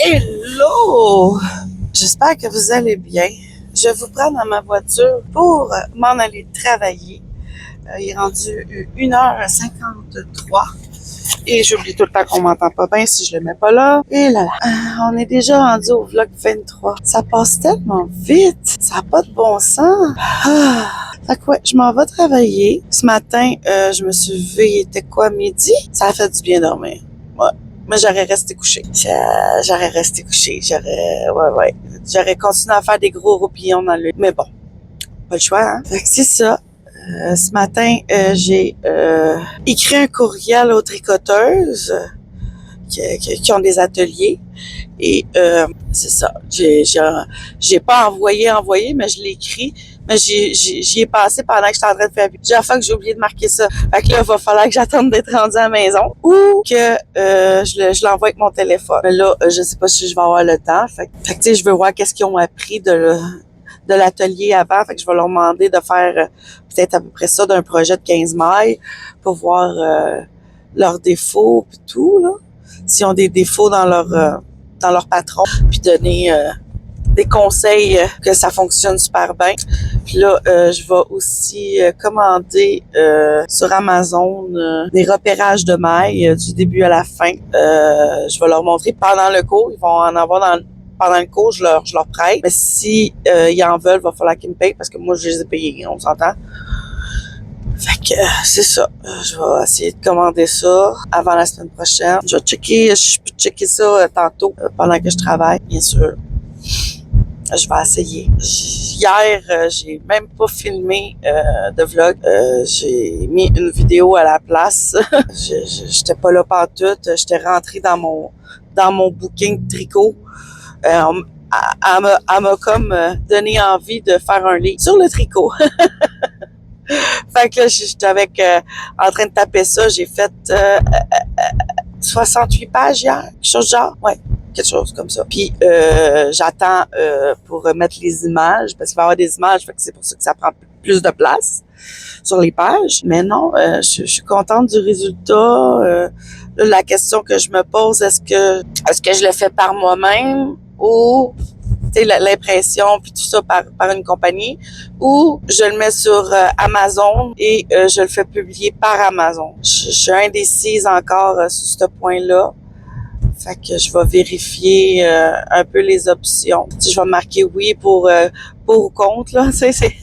Hello! J'espère que vous allez bien. Je vous prends dans ma voiture pour m'en aller travailler. Il est rendu 1h53 et j'oublie tout le temps qu'on m'entend pas bien si je le mets pas là. Et là, on est déjà rendu au vlog 23. Ça passe tellement vite. Ça n'a pas de bon sens. Fait que ouais, je m'en vais travailler. Ce matin, je me suis levée, il était quoi, midi? Ça a fait du bien dormir. Ouais. Mais j'aurais resté couché. J'aurais resté couché. J'aurais continué à faire des gros roupillons dans le... Mais bon, pas le choix, hein? Fait que c'est ça. Ce matin, j'ai écrit un courriel aux tricoteuses qui ont des ateliers. Et c'est ça. J'ai pas envoyé, mais je l'ai écrit. Mais j'y ai passé pendant que j'étais en train de faire plusieurs fois que j'ai oublié de marquer ça. Fait que là, il va falloir que j'attende d'être rendue à la maison ou que je l'envoie avec mon téléphone. Mais là, je sais pas si je vais avoir le temps. Fait que tu sais, je veux voir qu'est-ce qu'ils ont appris de l'atelier avant. Fait que je vais leur demander de faire peut-être à peu près ça d'un projet de 15 mailles pour voir leurs défauts et tout, là. S'ils ont des défauts dans leur patron, puis donner des conseils que ça fonctionne super bien. Puis là, je vais aussi commander sur Amazon des repérages de mailles du début à la fin. Je vais leur montrer pendant le cours. Ils vont en avoir pendant le cours, je leur prête. Mais si ils en veulent, il va falloir qu'ils me payent parce que moi, je les ai payés, on s'entend. Fait que c'est ça. Je vais essayer de commander ça avant la semaine prochaine. Je vais checker, je peux checker ça tantôt pendant que je travaille, bien sûr. Je vais essayer. Hier, j'ai même pas filmé de vlog. J'ai mis une vidéo à la place. J'étais pas là pantoute. J'étais rentrée dans mon booking tricot. Elle m'a comme donné envie de faire un livre sur le tricot. Fait que là, j'étais en train de taper ça. J'ai fait 68 pages hier. Quelque chose de genre. Ouais. Quelque chose comme ça. Puis j'attends pour mettre les images, parce qu'il va y avoir des images, fait que c'est pour ça que ça prend plus de place sur les pages. Mais non, je suis contente du résultat. Là, la question que je me pose, est-ce que je le fais par moi-même ou l'impression puis tout ça par une compagnie, ou je le mets sur Amazon et je le fais publier par Amazon. Je suis indécise encore sur ce point-là. Fait que je vais vérifier un peu les options. Tu sais, je vais marquer oui pour ou contre, là. Tu sais, c'est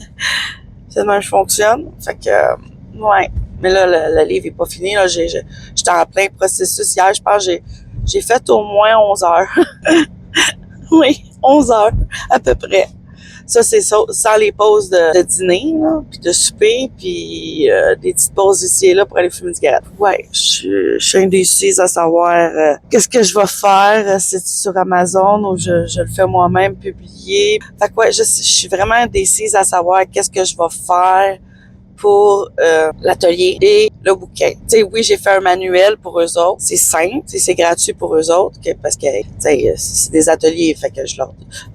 comment je fonctionne. Fait que, ouais. Mais là, le livre est pas fini, là. J'étais en plein processus. Hier, je pense que j'ai fait au moins 11 heures. Oui, 11 heures, à peu près. Ça, c'est ça, sans les pauses de dîner, là, puis de souper, puis des petites pauses ici et là pour aller fumer une cigarette. Ouais, je suis indécise à savoir qu'est-ce que je vais faire, c'est sur Amazon ou je le fais moi-même publier. Fait que ouais, je suis vraiment indécise à savoir qu'est-ce que je vais faire pour l'atelier et le bouquin. Tu sais, oui, j'ai fait un manuel pour eux autres. C'est simple, c'est gratuit pour eux autres parce que, tu sais, c'est des ateliers, fait que je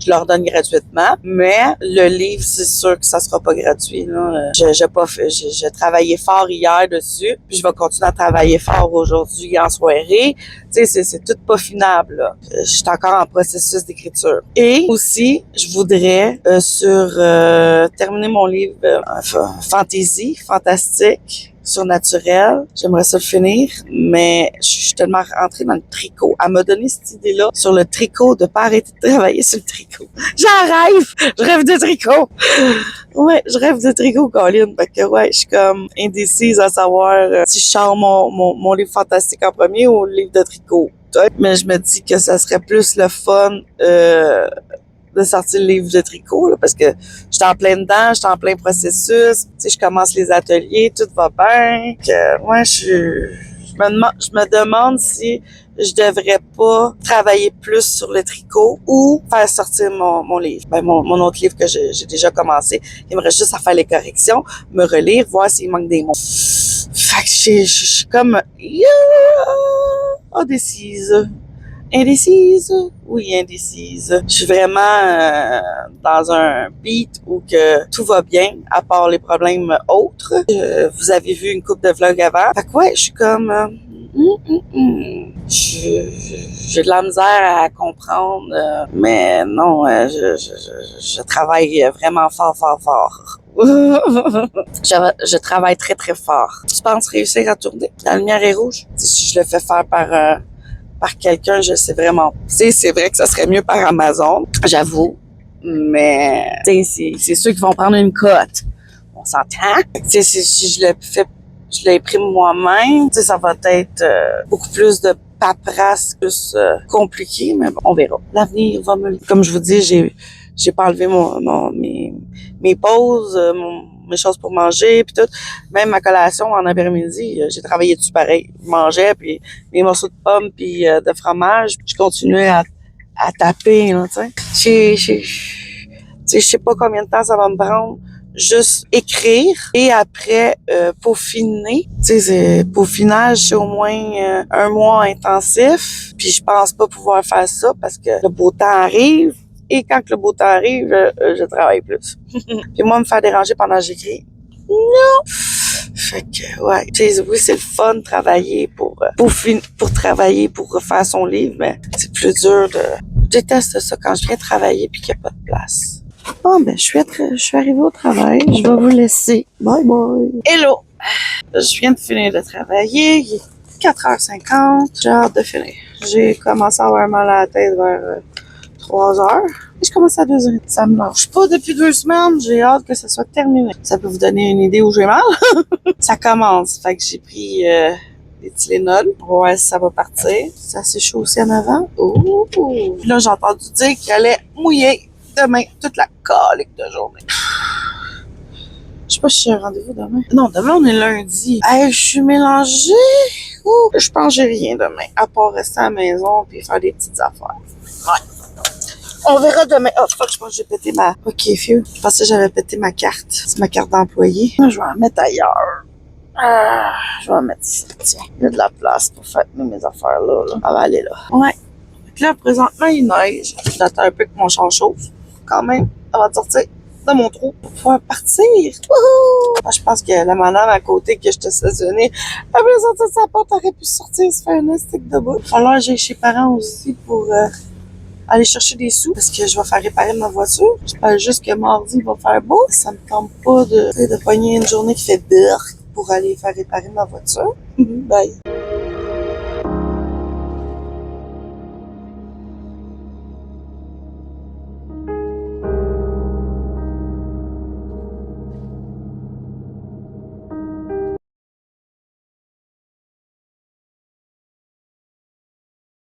leur donne gratuitement. Mais le livre, c'est sûr que ça sera pas gratuit, là. J'ai travaillé fort hier dessus, puis je vais continuer à travailler fort aujourd'hui en soirée. Tu sais, c'est tout pas finable, là. Je suis encore en processus d'écriture. Et aussi, je voudrais terminer mon livre fantastique, surnaturel. J'aimerais ça le finir, mais je suis tellement rentrée dans le tricot. Elle m'a donné cette idée-là sur le tricot, de pas arrêter de travailler sur le tricot. J'en rêve! Je rêve de tricot! Ouais, je rêve de tricot, Colin. Fait que ouais, je suis comme indécise à savoir si je sors mon livre fantastique en premier ou le livre de tricot. Mais je me dis que ça serait plus le fun de sortir le livre de tricot, là, parce que j'étais en plein dedans, j'étais en plein processus, tu sais, je commence les ateliers, tout va bien. Ouais, je me demande si je devrais pas travailler plus sur le tricot ou faire sortir mon livre. Ben, mon autre livre que j'ai déjà commencé. Il me reste juste à faire les corrections, me relire, voir s'il manque des mots. Fait que je suis comme, indécise. Indécise? Oui, indécise. Je suis vraiment dans un beat où que tout va bien, à part les problèmes autres. Vous avez vu une couple de vlogs avant. Fait que ouais, je suis comme... J'ai de la misère à comprendre, mais non, je travaille vraiment fort. Je travaille très, très fort. Tu penses réussir à tourner? La lumière est rouge. Si je le fais faire par quelqu'un, je sais vraiment. Tu sais, c'est vrai que ça serait mieux par Amazon, j'avoue. Mais, tu sais, c'est ceux qui vont prendre une cote. On s'entend? Tu sais, si je l'imprime moi-même, tu sais, ça va être beaucoup plus de paperasse, plus compliqué, mais bon, on verra. L'avenir va me... Comme je vous dis, j'ai pas enlevé mes pauses, mes choses pour manger, puis tout. Même ma collation en après-midi, j'ai travaillé dessus pareil. Je mangeais, puis mes morceaux de pommes, puis de fromage. Je continuais à taper, là, tu sais. Je sais pas combien de temps ça va me prendre juste écrire et après peaufiner. Tu sais, peaufinage, c'est au moins 1 mois intensif. Puis je pense pas pouvoir faire ça parce que le beau temps arrive. Et quand le beau temps arrive, je travaille plus. Puis moi, me faire déranger pendant que j'écris, non! Fait que, ouais. Tu sais, oui, c'est le fun de travailler pour travailler, pour refaire son livre, mais c'est plus dur de... Je déteste ça quand je viens travailler puis qu'il n'y a pas de place. Bon, ben, je suis arrivée au travail. Je vais vous laisser. Bye bye. Hello! Je viens de finir de travailler. Il est 4h50. J'ai hâte de finir. J'ai commencé à avoir mal à la tête vers 3h. Et je commence à 2h. Ça me lâche pas depuis 2 semaines. J'ai hâte que ça soit terminé. Ça peut vous donner une idée où j'ai mal. Ça commence. Fait que j'ai pris des Tylenol pour voir si ça va partir. C'est assez chaud aussi en avant. Oh! Puis là, j'ai entendu dire qu'il allait mouiller demain toute la calique de journée. Je sais pas si j'ai un rendez-vous demain. Non, demain, on est lundi. Hey, je suis mélangée. Ouh, je pense que j'ai rien demain, à part rester à la maison puis faire des petites affaires. Ouais. On verra demain. Oh, fuck, je pense que j'ai pété ma... OK, phew. Je pensais que j'avais pété ma carte. C'est ma carte d'employé. Je vais en mettre ailleurs. Je vais en mettre ici. Tiens, il y a de la place pour faire mes affaires là. Elle va aller là. Ouais. Donc là, présentement, il neige. J'attends un peu que mon champ chauffe. Quand même, avant de sortir de mon trou pour pouvoir partir. Wouhou! Je pense que la madame à côté que je te stationnais, elle voulait sortir de sa porte, aurait pu sortir, se faire un stick de bout. Alors, j'ai chez parents aussi pour aller chercher des sous parce que je vais faire réparer ma voiture. Je parle juste que mardi, il va faire beau. Ça me tente pas de pogner une journée qui fait burk pour aller faire réparer ma voiture. Bye.